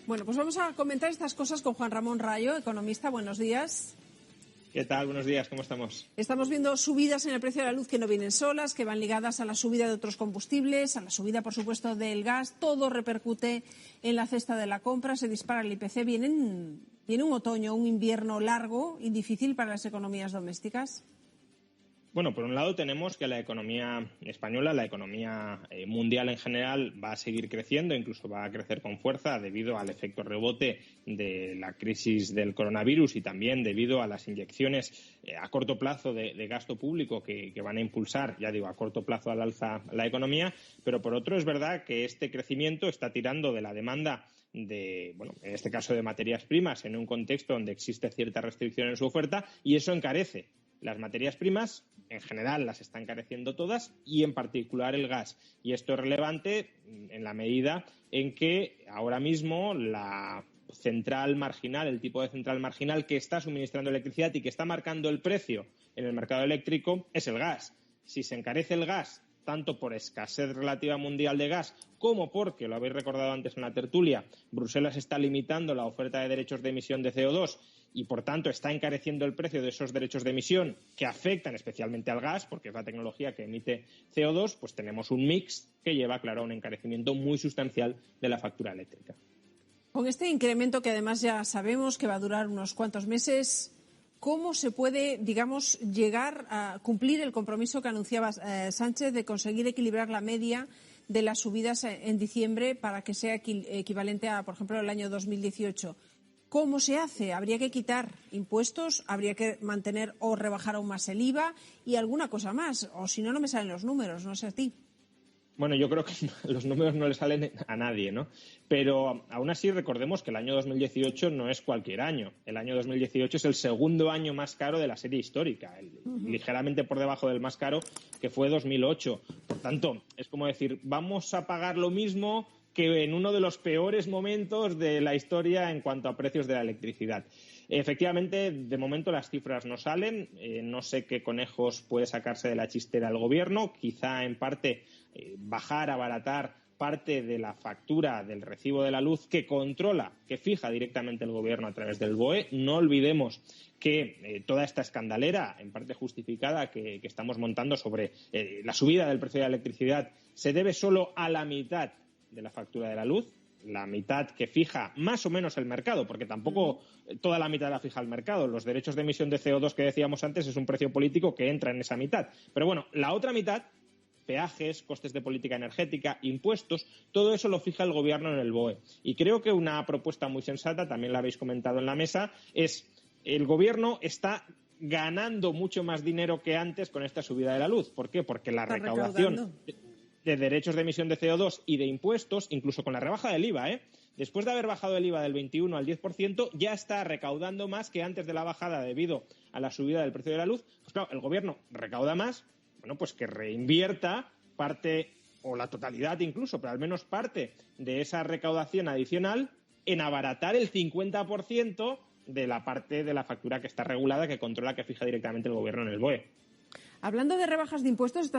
Bueno, pues vamos a comentar estas cosas con Juan Ramón Rayo, economista. Buenos días. ¿Qué tal? Buenos días, ¿cómo estamos? Estamos viendo subidas en el precio de la luz que no vienen solas, que van ligadas a la subida de otros combustibles, a la subida, por supuesto, del gas. Todo repercute en la cesta de la compra, se dispara el IPC. Viene un otoño, un invierno largo y difícil para las economías domésticas. Bueno, por un lado tenemos que la economía española, la economía mundial en general, va a seguir creciendo, incluso va a crecer con fuerza debido al efecto rebote de la crisis del coronavirus y también debido a las inyecciones a corto plazo de gasto público que van a impulsar, ya digo, a corto plazo al alza la economía. Pero por otro es verdad que este crecimiento está tirando de la demanda de, bueno, en este caso de materias primas, en un contexto donde existe cierta restricción en su oferta, y eso encarece las materias primas. En general las están encareciendo todas y en particular el gas. Y esto es relevante en la medida en que ahora mismo la central marginal, el tipo de central marginal que está suministrando electricidad y que está marcando el precio en el mercado eléctrico es el gas. Si se encarece el gas, tanto por escasez relativa mundial de gas como porque, lo habéis recordado antes en la tertulia, Bruselas está limitando la oferta de derechos de emisión de CO2 y, por tanto, está encareciendo el precio de esos derechos de emisión que afectan especialmente al gas, porque es la tecnología que emite CO2, pues tenemos un mix que lleva, claro, a un encarecimiento muy sustancial de la factura eléctrica. Con este incremento, que además ya sabemos que va a durar unos cuantos meses, ¿cómo se puede, digamos, llegar a cumplir el compromiso que anunciaba Sánchez de conseguir equilibrar la media de las subidas en diciembre para que sea equivalente a, por ejemplo, el año 2018? ¿Cómo se hace? ¿Habría que quitar impuestos? ¿Habría que mantener o rebajar aún más el IVA? Y alguna cosa más. O si no, no me salen los números, no sé a ti. Bueno, yo creo que los números no le salen a nadie, ¿no? Pero aún así recordemos que el año 2018 no es cualquier año. El año 2018 es el segundo año más caro de la serie histórica, ligeramente por debajo del más caro, que fue 2008. Por tanto, es como decir, vamos a pagar lo mismo que en uno de los peores momentos de la historia en cuanto a precios de la electricidad. Efectivamente, de momento las cifras no salen. No sé qué conejos puede sacarse de la chistera el gobierno. Quizá, en parte, bajar, abaratar parte de la factura del recibo de la luz que controla, que fija directamente el gobierno a través del BOE. No olvidemos que toda esta escandalera, en parte justificada, que estamos montando sobre la subida del precio de la electricidad, se debe solo a la mitad de la factura de la luz, la mitad que fija más o menos el mercado, porque tampoco toda la mitad la fija el mercado. Los derechos de emisión de CO2 que decíamos antes es un precio político que entra en esa mitad. Pero bueno, la otra mitad, peajes, costes de política energética, impuestos, todo eso lo fija el gobierno en el BOE. Y creo que una propuesta muy sensata, también la habéis comentado en la mesa, es el gobierno está ganando mucho más dinero que antes con esta subida de la luz. ¿Por qué? Porque la recaudación de derechos de emisión de CO2 y de impuestos, incluso con la rebaja del IVA, después de haber bajado el IVA del 21 al 10%, ya está recaudando más que antes de la bajada debido a la subida del precio de la luz. Pues claro, el gobierno recauda más, bueno, pues que reinvierta parte o la totalidad incluso, pero al menos parte de esa recaudación adicional en abaratar el 50% de la parte de la factura que está regulada, que controla, que fija directamente el gobierno en el BOE. Hablando de rebajas de impuestos,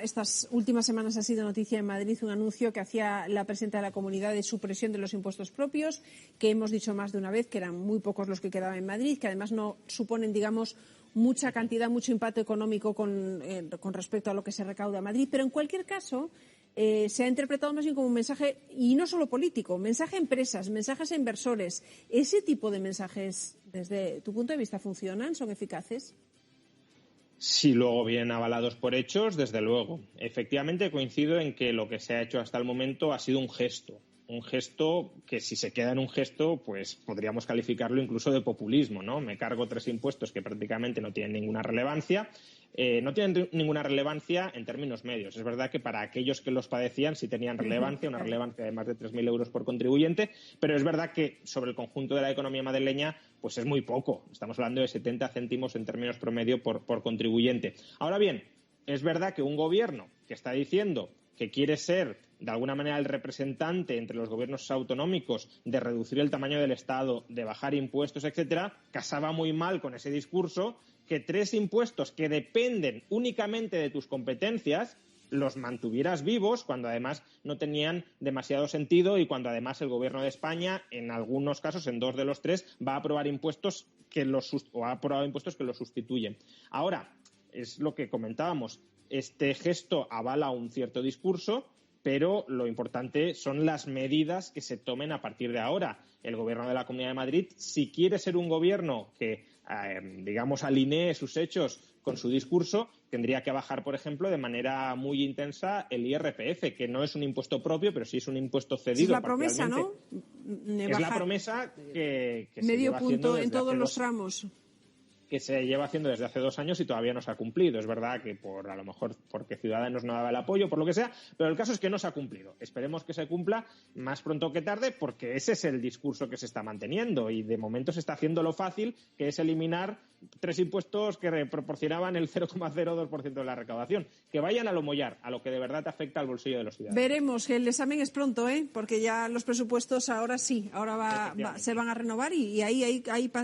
estas últimas semanas ha sido noticia en Madrid un anuncio que hacía la presidenta de la Comunidad de supresión de los impuestos propios, que hemos dicho más de una vez que eran muy pocos los que quedaban en Madrid, que además no suponen, digamos, mucha cantidad, mucho impacto económico con respecto a lo que se recauda en Madrid. Pero en cualquier caso, se ha interpretado más bien como un mensaje, y no solo político, mensaje a empresas, mensajes a inversores. ¿Ese tipo de mensajes, desde tu punto de vista, funcionan? ¿Son eficaces? Si luego vienen avalados por hechos, desde luego. Efectivamente, coincido en que lo que se ha hecho hasta el momento ha sido un gesto que, si se queda en un gesto, pues podríamos calificarlo incluso de populismo, ¿no? Me cargo 3 impuestos que prácticamente no tienen ninguna relevancia. No tienen ninguna relevancia en términos medios. Es verdad que para aquellos que los padecían sí tenían relevancia, una relevancia de más de 3.000 euros por contribuyente, pero es verdad que sobre el conjunto de la economía madrileña pues es muy poco. Estamos hablando de 70 céntimos en términos promedio por contribuyente. Ahora bien, es verdad que un gobierno que está diciendo que quiere ser, de alguna manera, el representante entre los gobiernos autonómicos de reducir el tamaño del Estado, de bajar impuestos, etcétera, casaba muy mal con ese discurso que 3 impuestos que dependen únicamente de tus competencias, los mantuvieras vivos cuando además no tenían demasiado sentido y cuando además el Gobierno de España, en algunos casos, en 2 de los 3, va a aprobar impuestos ha aprobado impuestos que los sustituyen. Ahora, es lo que comentábamos, este gesto avala un cierto discurso, pero lo importante son las medidas que se tomen a partir de ahora. El Gobierno de la Comunidad de Madrid, si quiere ser un gobierno que, alinee sus hechos con su discurso, tendría que bajar, por ejemplo, de manera muy intensa el IRPF, que no es un impuesto propio, pero sí es un impuesto cedido. Es la promesa, ¿no? Es la promesa que medio punto en todos los tramos. Que se lleva haciendo desde hace 2 años y todavía no se ha cumplido. Es verdad que a lo mejor porque Ciudadanos no daba el apoyo, por lo que sea, pero el caso es que no se ha cumplido. Esperemos que se cumpla más pronto que tarde, porque ese es el discurso que se está manteniendo y de momento se está haciendo lo fácil, que es eliminar 3 impuestos que proporcionaban el 0,02% de la recaudación. Que vayan a lo mollar, a lo que de verdad afecta al bolsillo de los ciudadanos. Veremos, que el examen es pronto, porque ya los presupuestos ahora sí, se van a renovar y ahí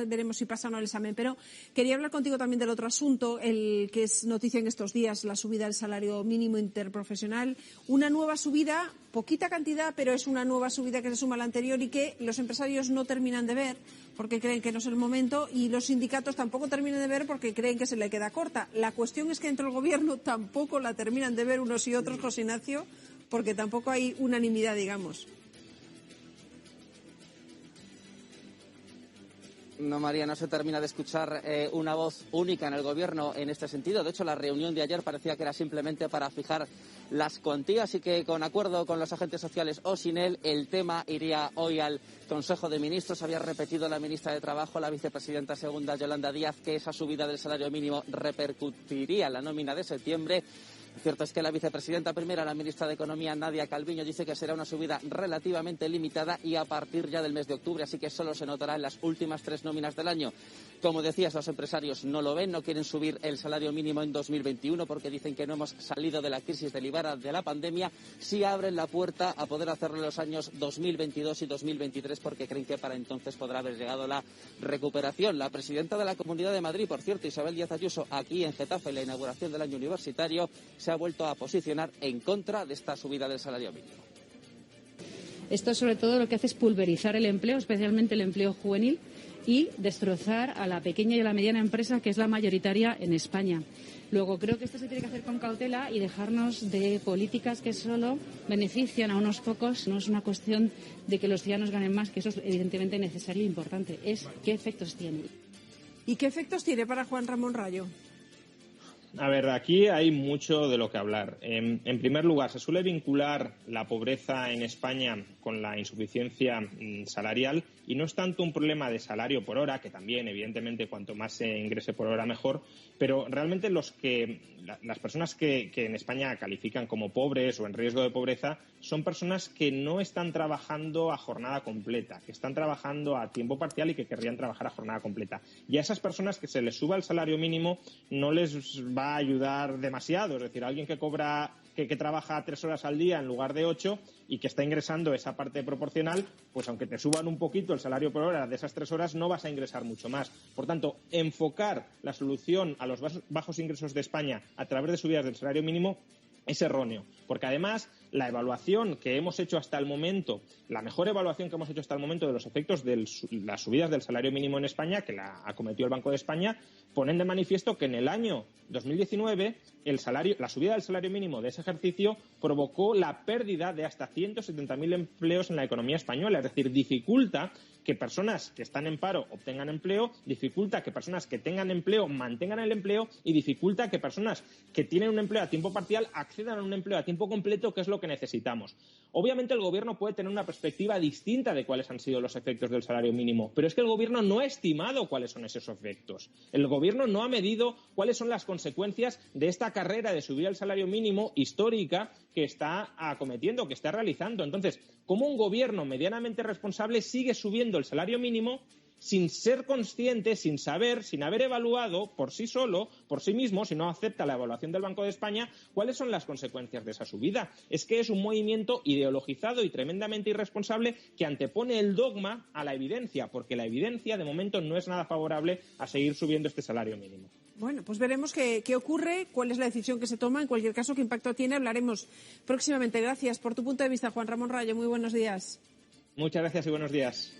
veremos si pasa o no el examen. Pero quería hablar contigo también del otro asunto, el que es noticia en estos días, la subida del salario mínimo interprofesional. Una nueva subida, poquita cantidad, pero es una nueva subida que se suma a la anterior y que los empresarios no terminan de ver porque creen que no es el momento y los sindicatos tampoco terminan de ver porque creen que se le queda corta. La cuestión es que dentro del Gobierno tampoco la terminan de ver unos y otros, José Ignacio, porque tampoco hay unanimidad, digamos. No, María, no se termina de escuchar una voz única en el Gobierno en este sentido. De hecho, la reunión de ayer parecía que era simplemente para fijar las cuantías y que, con acuerdo con los agentes sociales o sin él, el tema iría hoy al Consejo de Ministros. Había repetido la ministra de Trabajo, la vicepresidenta segunda, Yolanda Díaz, que esa subida del salario mínimo repercutiría en la nómina de septiembre. Lo cierto es que la vicepresidenta primera, la ministra de Economía, Nadia Calviño, dice que será una subida relativamente limitada y a partir ya del mes de octubre, así que solo se notará en las últimas 3 nóminas del año. Como decías, los empresarios no lo ven, no quieren subir el salario mínimo en 2021 porque dicen que no hemos salido de la crisis derivada de la pandemia. Sí abren la puerta a poder hacerlo en los años 2022 y 2023 porque creen que para entonces podrá haber llegado la recuperación. La presidenta de la Comunidad de Madrid, por cierto, Isabel Díaz Ayuso, aquí en Getafe, en la inauguración del año universitario, se ha vuelto a posicionar en contra de esta subida del salario mínimo. Esto sobre todo lo que hace es pulverizar el empleo, especialmente el empleo juvenil, y destrozar a la pequeña y a la mediana empresa, que es la mayoritaria en España. Luego, creo que esto se tiene que hacer con cautela y dejarnos de políticas que solo benefician a unos pocos. No es una cuestión de que los ciudadanos ganen más, que eso es evidentemente necesario e importante. Es qué efectos tiene. ¿Y qué efectos tiene para Juan Ramón Rayo? A ver, aquí hay mucho de lo que hablar. En primer lugar, se suele vincular la pobreza en España con la insuficiencia salarial y no es tanto un problema de salario por hora, que también, evidentemente, cuanto más se ingrese por hora mejor, pero realmente las personas que en España califican como pobres o en riesgo de pobreza son personas que no están trabajando a jornada completa, que están trabajando a tiempo parcial y que querrían trabajar a jornada completa. Y a esas personas que se les suba el salario mínimo no les va a ayudar demasiado. Es decir, alguien que cobra, que trabaja 3 horas al día en lugar de 8 y que está ingresando esa parte proporcional, pues aunque te suban un poquito el salario por hora de esas 3 horas, no vas a ingresar mucho más. Por tanto, enfocar la solución a los bajos ingresos de España a través de subidas del salario mínimo es erróneo, porque además la evaluación que hemos hecho hasta el momento, la mejor evaluación que hemos hecho hasta el momento de los efectos de las subidas del salario mínimo en España, que la acometió el Banco de España, ponen de manifiesto que en el año 2019 la subida del salario mínimo de ese ejercicio provocó la pérdida de hasta 170.000 empleos en la economía española, es decir, dificulta que personas que están en paro obtengan empleo, dificulta que personas que tengan empleo mantengan el empleo y dificulta que personas que tienen un empleo a tiempo parcial accedan a un empleo a tiempo completo, que es lo que necesitamos. Obviamente el Gobierno puede tener una perspectiva distinta de cuáles han sido los efectos del salario mínimo, pero es que el Gobierno no ha estimado cuáles son esos efectos. El Gobierno no ha medido cuáles son las consecuencias de esta carrera de subir el salario mínimo histórica que está acometiendo, que está realizando. Entonces, ¿cómo un Gobierno medianamente responsable sigue subiendo el salario mínimo sin ser consciente, sin saber, sin haber evaluado por sí solo, por sí mismo, si no acepta la evaluación del Banco de España, cuáles son las consecuencias de esa subida? Es que es un movimiento ideologizado y tremendamente irresponsable que antepone el dogma a la evidencia, porque la evidencia de momento no es nada favorable a seguir subiendo este salario mínimo. Bueno, pues veremos qué ocurre, cuál es la decisión que se toma. En cualquier caso, qué impacto tiene, hablaremos próximamente. Gracias por tu punto de vista, Juan Ramón Rayo. Muy buenos días. Muchas gracias y buenos días.